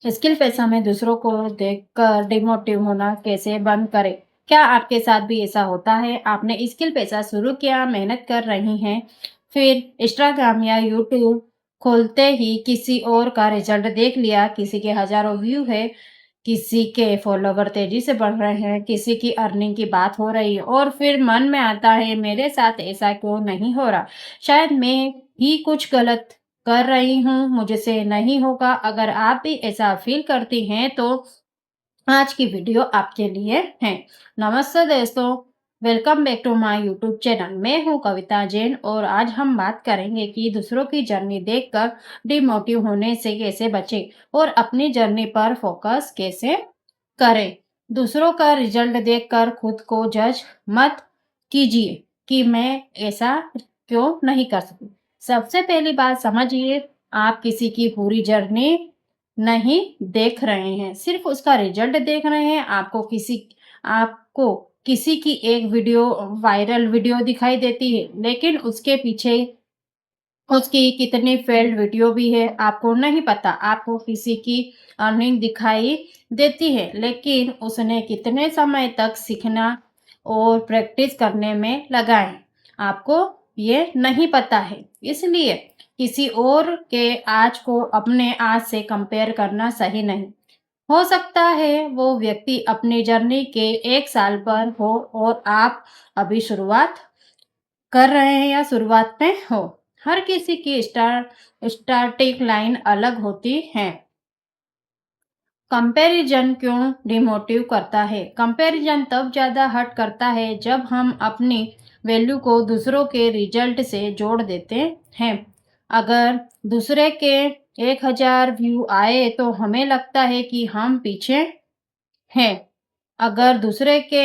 Skill पैसा में दूसरों को देखकर डिमोटिव होना कैसे बंद करें? क्या आपके साथ भी ऐसा होता है? आपने स्किल पैसा शुरू किया, मेहनत कर रही हैं, फिर इंस्टाग्राम या यूट्यूब खोलते ही किसी और का रिजल्ट देख लिया, किसी के हज़ारों व्यू है, किसी के फॉलोवर तेज़ी से बढ़ रहे हैं, किसी की अर्निंग की बात हो रही है और फिर मन में आता है मेरे साथ ऐसा क्यों नहीं हो रहा? शायद मैं ही कुछ गलत कर रही हूँ, मुझसे नहीं होगा। अगर आप भी ऐसा फ़ील करती हैं तो आज की वीडियो आपके लिए है। नमस्ते दोस्तों, welcome back to my YouTube channel. मैं हूँ कविता जैन और आज हम बात करेंगे कि दूसरों की जर्नी देखकर डिमोटिव होने से कैसे बचें और अपनी जर्नी पर फोकस कैसे करें। दूसरों का रिजल्ट देखकर खुद को जज मत कीजिए कि मैं ऐसा क्यों नहीं कर सकती। सबसे पहली बात समझिए, आप किसी की पूरी जर्नी नहीं देख रहे हैं, सिर्फ उसका रिजल्ट देख रहे हैं। आपको किसी की एक वीडियो वायरल वीडियो दिखाई देती है, लेकिन उसके पीछे उसकी कितनी फेल्ड वीडियो भी है, आपको नहीं पता। आपको किसी की अर्निंग दिखाई देती है, लेकिन उसने कितने समय तक सीखना और प्रैक्टिस करने में लगाए, आपको ये नहीं पता है। इसलिए किसी और के आज को अपने आज से कंपेयर करना सही नहीं। हो सकता है वो व्यक्ति अपनी जर्नी के 1 साल पर हो और आप अभी शुरुआत कर रहे हैं या शुरुआत में हो। हर किसी की स्टार्टिंग लाइन अलग होती है। कंपैरिजन क्यों डिमोटिव करता है? कंपैरिजन तब ज़्यादा हर्ट करता है जब हम अपनी वैल्यू को दूसरों के रिजल्ट से जोड़ देते हैं। अगर दूसरे के 1000 व्यू आए तो हमें लगता है कि हम पीछे हैं। अगर दूसरे के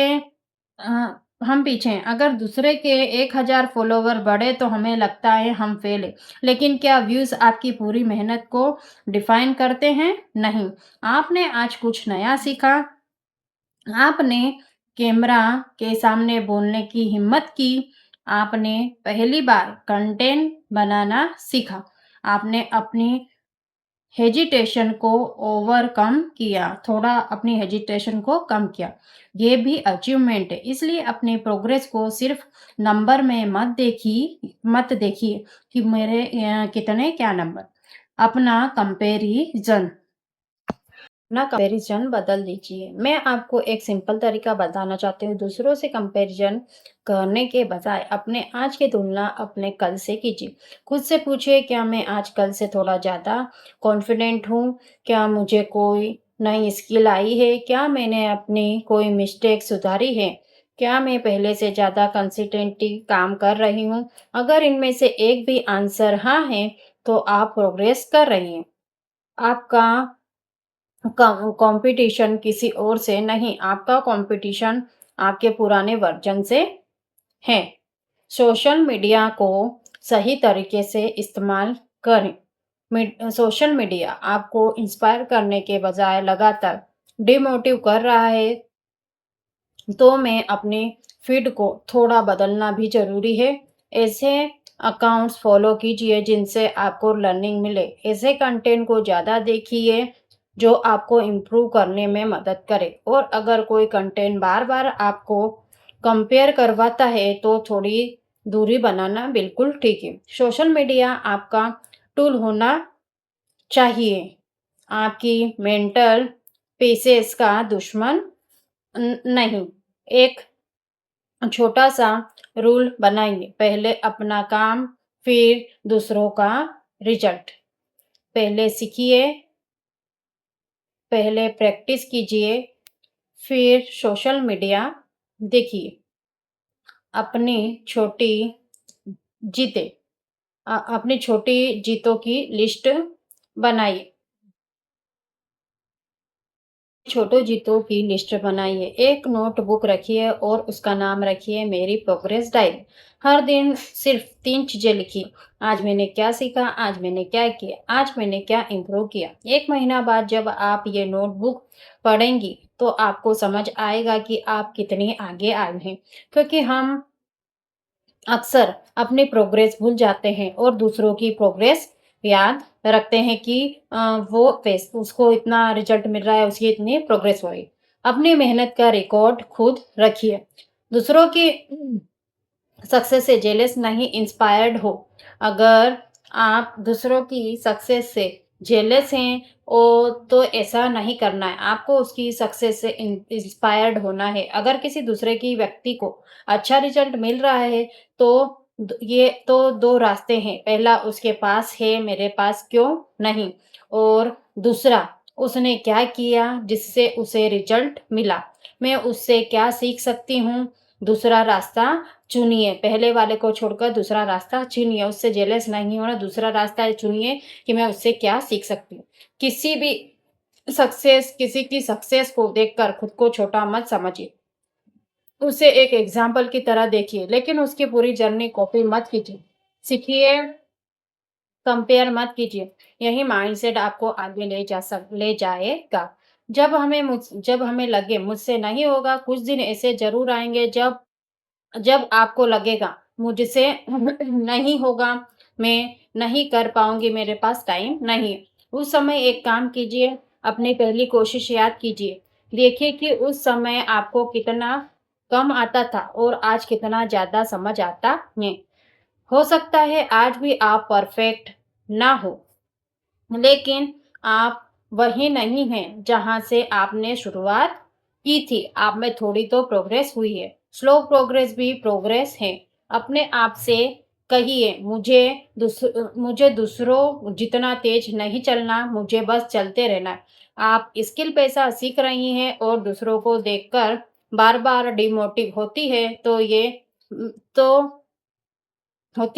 हम पीछे हैं। अगर दूसरे के 1000 फॉलोवर बढ़े तो हमें लगता है हम फेल हैं। लेकिन क्या व्यूज़ आपकी पूरी मेहनत को डिफाइन करते हैं? नहीं। आपने आज कुछ नया सीखा, आपने कैमरा के सामने बोलने की हिम्मत की, आपने पहली बार कंटेंट बनाना सीखा, आपने अपनी हेजिटेशन को ओवरकम किया, थोड़ा अपनी हेजिटेशन को कम किया। ये भी अचीवमेंट है, इसलिए अपनी प्रोग्रेस को सिर्फ नंबर में मत देखिए कि मेरे कितने क्या नंबर। अपना कंपैरिजन बदल दीजिए। मैं आपको एक सिंपल तरीका बताना चाहती हूँ। दूसरों से कंपैरिजन करने के बजाय अपने आज की तुलना अपने कल से कीजिए। खुद से पूछिए, क्या मैं आज कल से थोड़ा ज़्यादा कॉन्फिडेंट हूँ? क्या मुझे कोई नई स्किल आई है? क्या मैंने अपनी कोई मिस्टेक सुधारी है? क्या मैं पहले से ज़्यादा कंसिस्टेंटली काम कर रही हूँ? अगर इनमें से एक भी आंसर हाँ है, तो आप प्रोग्रेस कर रही हैं। आपका कंपटीशन किसी और से नहीं, आपका कंपटीशन आपके पुराने वर्जन से है। सोशल मीडिया को सही तरीके से इस्तेमाल करें। सोशल मीडिया आपको इंस्पायर करने के बजाय लगातार डिमोटिव कर रहा है, तो मैं अपने फीड को थोड़ा बदलना भी ज़रूरी है। ऐसे अकाउंट्स फॉलो कीजिए जिनसे आपको लर्निंग मिले। ऐसे कंटेंट को ज़्यादा देखिए जो आपको इम्प्रूव करने में मदद करे, और अगर कोई कंटेंट बार-बार आपको कंपेयर करवाता है तो थोड़ी दूरी बनाना बिल्कुल ठीक है। सोशल मीडिया आपका टूल होना चाहिए, आपकी मेंटल पीसेस का दुश्मन नहीं। एक छोटा-सा रूल बनाइए, पहले अपना काम, फिर दूसरों का रिजल्ट। पहले सीखिए, पहले प्रैक्टिस कीजिए, फिर सोशल मीडिया देखिए। अपनी छोटी जीतें अपनी छोटी जीतों की लिस्ट बनाइए। छोटो जीतों की लिस्ट बनाइए। एक नोटबुक रखिए और उसका नाम रखिए मेरी प्रोग्रेस डायरी। हर दिन सिर्फ 3 चीज़ें लिखिए। आज मैंने क्या सीखा, आज मैंने क्या किया, आज मैंने क्या इम्प्रूव किया। 1 महीना बाद जब आप ये नोटबुक पढ़ेंगी, तो आपको समझ आएगा कि आप कितनी आगे आए हैं। क्योंकि हम अक्सर अपनी प्रोग्रेस भूल जाते हैं और दूसरों की प्रोग्रेस याद रखते हैं कि वो पेस उसको इतना रिजल्ट मिल रहा है, उसकी इतनी प्रोग्रेस हो रही। अपनी मेहनत का रिकॉर्ड खुद रखिए। दूसरों की सक्सेस से जेलस नहीं, इंस्पायर्ड हो। अगर आप दूसरों की सक्सेस से जेलस हैं तो ऐसा नहीं करना है। आपको उसकी सक्सेस से इंस्पायर्ड होना है। अगर किसी दूसरे की व्यक्ति को अच्छा रिजल्ट मिल रहा है तो ये तो दो रास्ते हैं। पहला, उसके पास है, मेरे पास क्यों नहीं? और दूसरा, उसने क्या किया जिससे उसे रिजल्ट मिला? मैं उससे क्या सीख सकती हूँ? दूसरा रास्ता चुनिए। पहले वाले को छोड़कर दूसरा रास्ता चुनिए। उससे जेलस नहीं होना, दूसरा रास्ता चुनिए कि मैं उससे क्या सीख सकती हूँ। किसी भी किसी की सक्सेस को देखकर खुद को छोटा मत समझिए। उसे एक एग्ज़ाम्पल की तरह देखिए, लेकिन उसकी पूरी जर्नी कॉपी मत कीजिए। सीखिए, कंपेयर मत कीजिए। यही माइंडसेट आपको आगे ले जाएगा। जब हमें लगे मुझसे नहीं होगा, कुछ दिन ऐसे ज़रूर आएँगे जब जब आपको लगेगा मुझसे नहीं होगा, मैं नहीं कर पाऊँगी, मेरे पास टाइम नहीं है। उस समय एक काम कीजिए, अपनी पहली कोशिश याद कीजिए। देखिए कि उस समय आपको कितना कम आता था और आज कितना ज़्यादा समझ आता है। हो सकता है आज भी आप परफेक्ट ना हो, लेकिन आप वही नहीं हैं जहाँ से आपने शुरुआत की थी। आप में थोड़ी तो प्रोग्रेस हुई है। स्लो प्रोग्रेस भी प्रोग्रेस है। अपने आप से कहिए, मुझे दूसरों जितना तेज नहीं चलना, मुझे बस चलते रहना है। आप स्किल पैसा सीख रही हैं और दूसरों को देखकर बार-बार डिमोटिव तो होती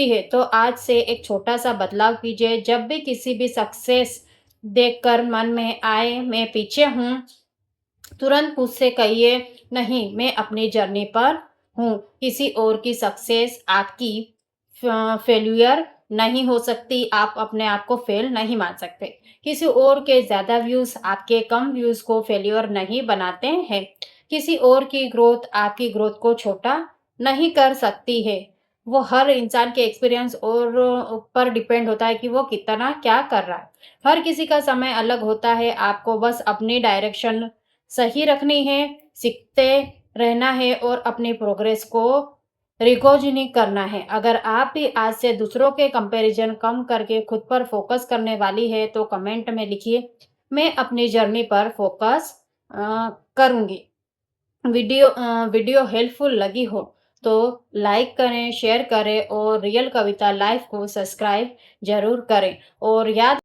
है, तो आज से एक छोटा-सा बदलाव कीजिए। जब भी किसी भी सक्सेस देखकर मन में आए, मैं पीछे हूँ, तुरंत खुद से कहिए, नहीं, मैं अपनी जर्नी पर हूँ। किसी और की सक्सेस आपकी फेल्यूर नहीं हो सकती। आप अपने आप को फेल नहीं मान सकते। किसी और के ज़्यादा व्यूज़ आपके कम व्यूज़ को फेल्यूर नहीं बनाते हैं। किसी और की ग्रोथ आपकी ग्रोथ को छोटा नहीं कर सकती है। वो हर इंसान के एक्सपीरियंस और ऊपर डिपेंड होता है कि वो कितना क्या कर रहा है। हर किसी का समय अलग होता है। आपको बस अपनी डायरेक्शन सही रखनी है, सीखते रहना है और अपनी प्रोग्रेस को रिकॉर्डिंग करना है। अगर आप भी आज से दूसरों के कंपैरिजन कम करके खुद पर फोकस करने वाली है, तो कमेंट में लिखिए, मैं अपनी जर्नी पर फोकस करूँगी। वीडियो हेल्पफुल लगी हो तो लाइक करें, शेयर करें और रियल कविता लाइव को सब्सक्राइब ज़रूर करें। और याद